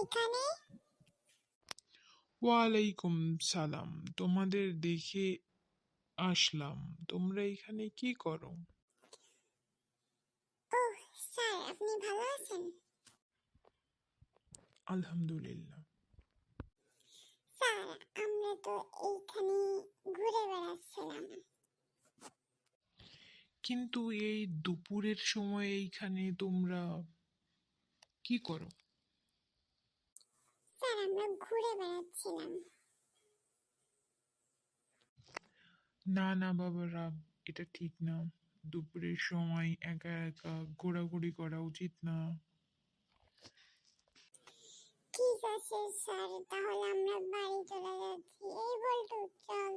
এখানে? ওয়ালাইকুম সালাম, তোমাদের দেখে আসলাম। তোমরা এখানে কি করো? ওহ স্যার, আপনি ভালো আছেন? আলহামদুলিল্লাহ। স্যার, আমরা তো এইখানে ঘুরে বেড়াচ্ছিলাম। কিন্তু এই দুপুরের সময় এইখানে তোমরা কি করো? স্যার, আমরা ঘুরে বেড়াচ্ছিলাম। না না বাবারা, এটা ঠিক না। দুপুরের সময় একা একা ঘোরাঘুরি করা উচিত না। ঠিক আছে স্যার, তাহলে আমরা বাড়ি চলে যাচ্ছি। এই বল্টু, চল।